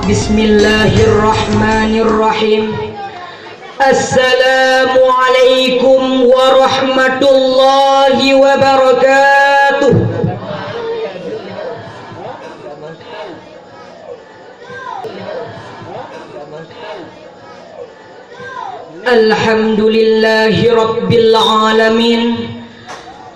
Bismillahirrahmanirrahim. Assalamualaikum warahmatullahi wabarakatuh. Alhamdulillahi rabbil alamin.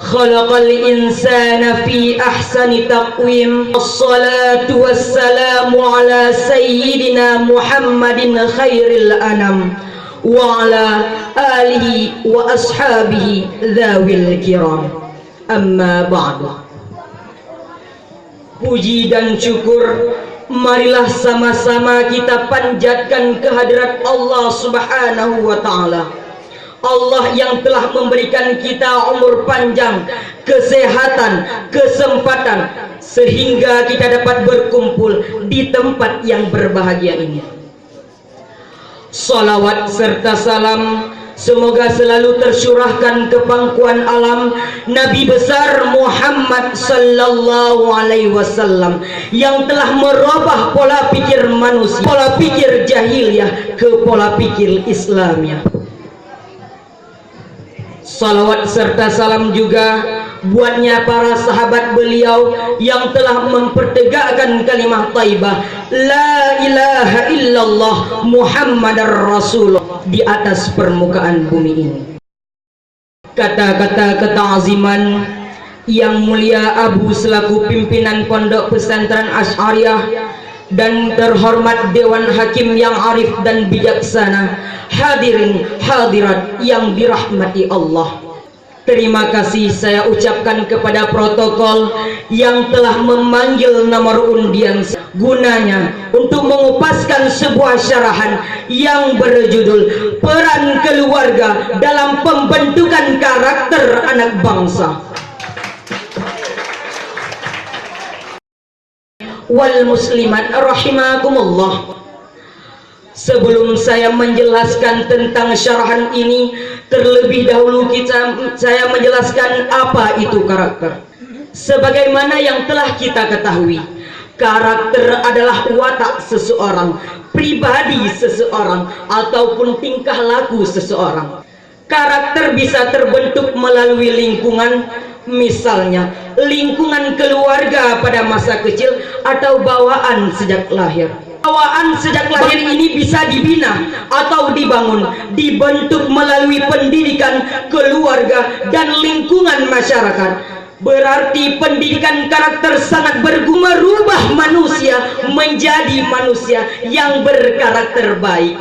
Khalaqal insana fi ahsani taqwim. Assalatu wassalamu ala sayyidina Muhammadin khairil anam wa ala alihi wa ashabihi dzawil kiram. Amma ba'du. Puji dan syukur marilah sama-sama kita panjatkan kehadirat Allah Subhanahu wa ta'ala. Allah yang telah memberikan kita umur panjang, kesehatan, kesempatan sehingga kita dapat berkumpul di tempat yang berbahagia ini. Salawat serta salam semoga selalu tercurahkan ke pangkuan alam Nabi besar Muhammad sallallahu alaihi wasallam yang telah merubah pola pikir manusia, pola pikir jahiliyah ke pola pikir Islamiyah. Salawat serta salam juga buatnya para sahabat beliau yang telah mempertegakkan kalimah thayyibah la ilaha illallah Muhammadar Rasulullah di atas permukaan bumi ini. Kata-kata keta'ziman yang mulia Abu selaku pimpinan Pondok Pesantren Asy'ariyah dan terhormat Dewan Hakim yang arif dan bijaksana, hadirin hadirat yang dirahmati Allah, terima kasih saya ucapkan kepada protokol yang telah memanggil nomor undian gunanya untuk mengupaskan sebuah syarahan yang berjudul Peran Keluarga dalam Pembentukan Karakter Anak Bangsa. Wal muslimat rahimakumullah. Sebelum saya menjelaskan tentang syarahan ini, terlebih dahulu saya menjelaskan apa itu karakter. Sebagaimana yang telah kita ketahui, karakter adalah watak seseorang, pribadi seseorang, ataupun tingkah laku seseorang. Karakter bisa terbentuk melalui lingkungan, misalnya lingkungan keluarga pada masa kecil atau bawaan sejak lahir. Bawaan sejak lahir ini bisa dibina atau dibangun, dibentuk melalui pendidikan keluarga dan lingkungan masyarakat. Berarti pendidikan karakter sangat berguna merubah manusia menjadi manusia yang berkarakter baik.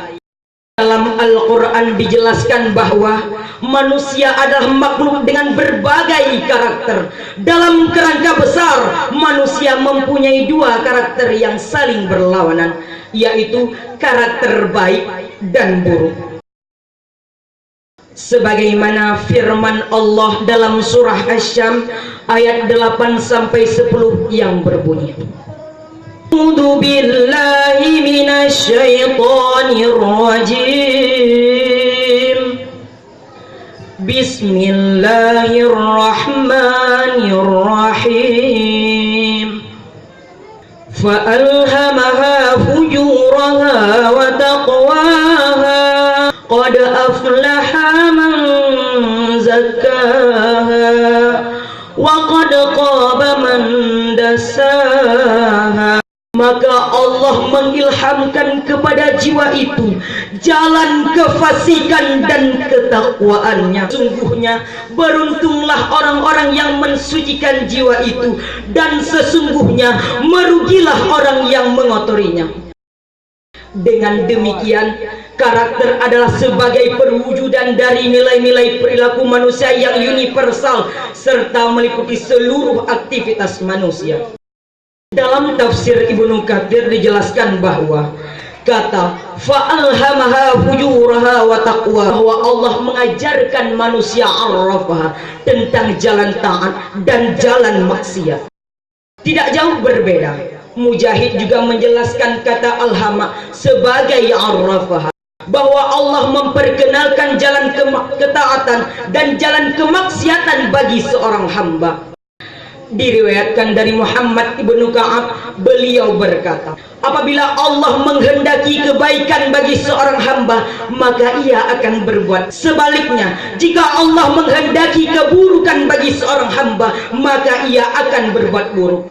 Dalam Al-Quran dijelaskan bahwa manusia adalah makhluk dengan berbagai karakter. Dalam kerangka besar, manusia mempunyai dua karakter yang saling berlawanan, yaitu karakter baik dan buruk. Sebagaimana firman Allah dalam surah Asy-Syams ayat 8-10 yang berbunyi, A'udzu billahi minasy syaithanir rajim. Bismillahirrahmanirrahim. Fa'alhamaha fujuraha wa taqwaha. Qad aflaha man zakkaha wa qad khaba man dassaha. Maka Allah mengilhamkan kepada jiwa itu jalan kefasikan dan ketakwaannya. Sungguhnya beruntunglah orang-orang yang mensucikan jiwa itu, dan sesungguhnya merugilah orang yang mengotorinya. Dengan demikian, karakter adalah sebagai perwujudan dari nilai-nilai perilaku manusia yang universal serta meliputi seluruh aktivitas manusia. Dalam tafsir Ibnu Katsir dijelaskan bahwa kata fa'alhamaha fujuraha wa taqwa, bahwa Allah mengajarkan manusia arrafaha tentang jalan taat dan jalan maksiat. Tidak jauh berbeda, Mujahid juga menjelaskan kata alhama sebagai arrafaha, bahwa Allah memperkenalkan jalan ketaatan dan jalan kemaksiatan bagi seorang hamba. Diriwayatkan dari Muhammad ibnu Ka'ab, beliau berkata, apabila Allah menghendaki kebaikan bagi seorang hamba, maka ia akan berbuat. Sebaliknya, jika Allah menghendaki keburukan bagi seorang hamba, maka ia akan berbuat buruk.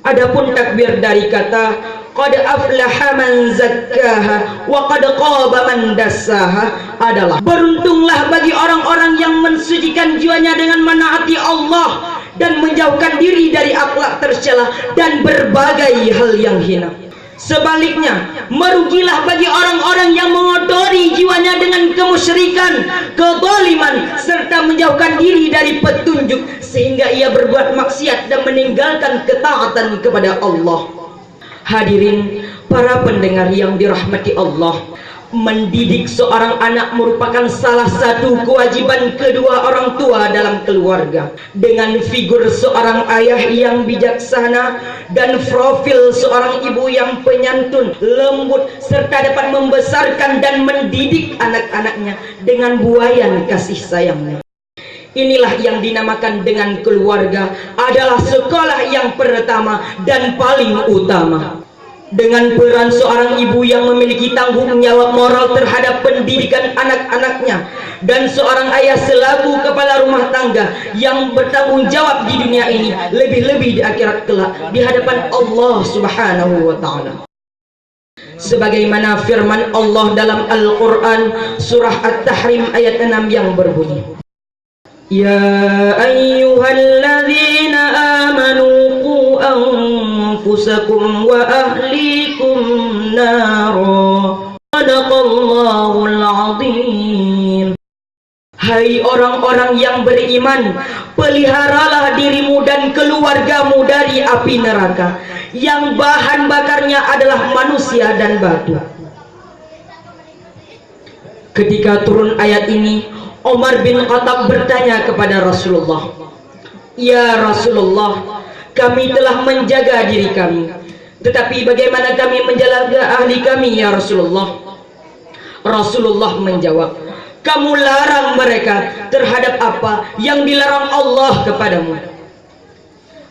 Adapun takbir dari kata qad aflaha man zakkaha wa qad khaba man dassaha adalah beruntunglah bagi orang-orang yang mensucikan jiwanya dengan menaati Allah dan menjauhkan diri dari akhlak tercela dan berbagai hal yang hina. Sebaliknya, merugilah bagi orang-orang yang mengotori jiwanya dengan kemusyrikan, kezaliman, serta menjauhkan diri dari petunjuk sehingga ia berbuat maksiat dan meninggalkan ketaatan kepada Allah. Hadirin para pendengar yang dirahmati Allah, mendidik seorang anak merupakan salah satu kewajiban kedua orang tua dalam keluarga. Dengan figur seorang ayah yang bijaksana dan profil seorang ibu yang penyantun, lembut, serta dapat membesarkan dan mendidik anak-anaknya dengan buayan kasih sayangnya. Inilah yang dinamakan dengan keluarga adalah sekolah yang pertama dan paling utama. Dengan peran seorang ibu yang memiliki tanggung jawab moral terhadap pendidikan anak-anaknya, dan seorang ayah selaku kepala rumah tangga yang bertanggung jawab di dunia ini, lebih-lebih di akhirat kelak di hadapan Allah Subhanahu wa ta'ala. Sebagaimana firman Allah dalam Al-Quran surah At-Tahrim ayat 6 yang berbunyi, Ya ayyuhalladzina amanu qu anfusakum wa ahlikum naro. Sadaqallahul azim. Hai orang-orang yang beriman, peliharalah dirimu dan keluargamu dari api neraka yang bahan bakarnya adalah manusia dan batu. Ketika turun ayat ini, Umar bin Khattab bertanya kepada Rasulullah, Ya Rasulullah, kami telah menjaga diri kami, tetapi bagaimana kami menjaga ahli kami ya Rasulullah? Rasulullah menjawab, kamu larang mereka terhadap apa yang dilarang Allah kepadamu.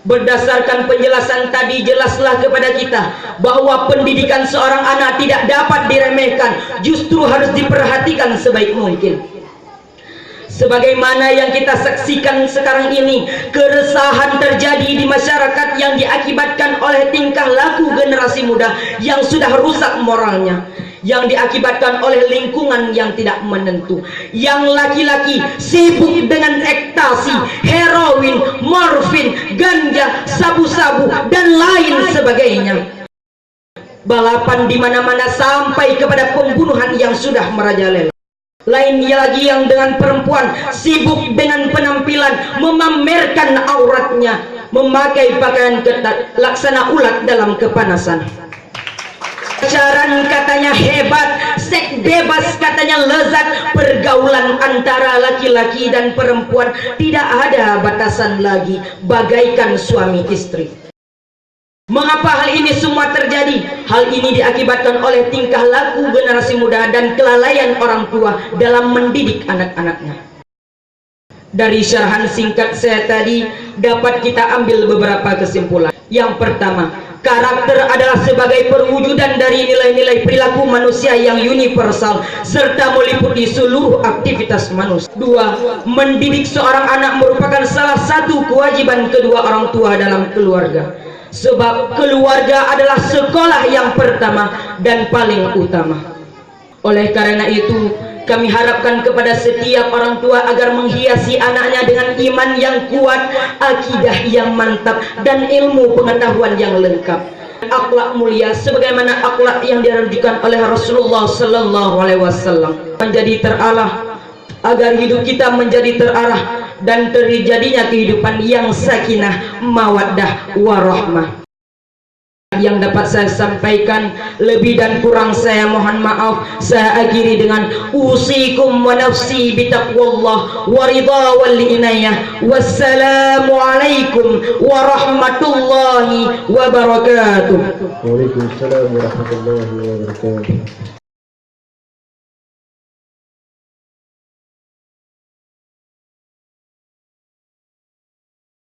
Berdasarkan penjelasan tadi, jelaslah kepada kita bahwa pendidikan seorang anak tidak dapat diremehkan, justru harus diperhatikan sebaik mungkin. Sebagaimana yang kita saksikan sekarang ini, keresahan terjadi di masyarakat yang diakibatkan oleh tingkah laku generasi muda yang sudah rusak moralnya, yang diakibatkan oleh lingkungan yang tidak menentu, yang laki-laki sibuk dengan ekstasi, heroin, morfin, ganja, sabu-sabu, dan lain sebagainya. Balapan di mana-mana sampai kepada pembunuhan yang sudah merajalela. Lain lagi yang dengan perempuan sibuk dengan penampilan, memamerkan auratnya, memakai pakaian ketat, laksana ulat dalam kepanasan. Pacaran katanya hebat, seks bebas katanya lezat, pergaulan antara laki-laki dan perempuan tidak ada batasan lagi, bagaikan suami istri. Mengapa hal ini semua terjadi? Hal ini diakibatkan oleh tingkah laku generasi muda dan kelalaian orang tua dalam mendidik anak-anaknya. Dari syarahan singkat saya tadi dapat kita ambil beberapa kesimpulan. Yang pertama, karakter adalah sebagai perwujudan dari nilai-nilai perilaku manusia yang universal serta meliputi seluruh aktivitas manusia. Dua, mendidik seorang anak merupakan salah satu kewajiban kedua orang tua dalam keluarga. Sebab keluarga adalah sekolah yang pertama dan paling utama. Oleh karena itu, kami harapkan kepada setiap orang tua agar menghiasi anaknya dengan iman yang kuat, akidah yang mantap, dan ilmu pengetahuan yang lengkap. Akhlak mulia sebagaimana akhlak yang diajarkan oleh Rasulullah sallallahu alaihi wasallam menjadi terarah, agar hidup kita menjadi terarah dan terjadinya kehidupan yang sakinah, mawaddah, warahmah. Yang dapat saya sampaikan, lebih dan kurang saya mohon maaf. Saya akhiri dengan usikum wa nafsi bitaqwallah wa ridha wal inayah. Wassalamu alaikum warahmatullahi wabarakatuh. Waalaikumsalam warahmatullahi wabarakatuh.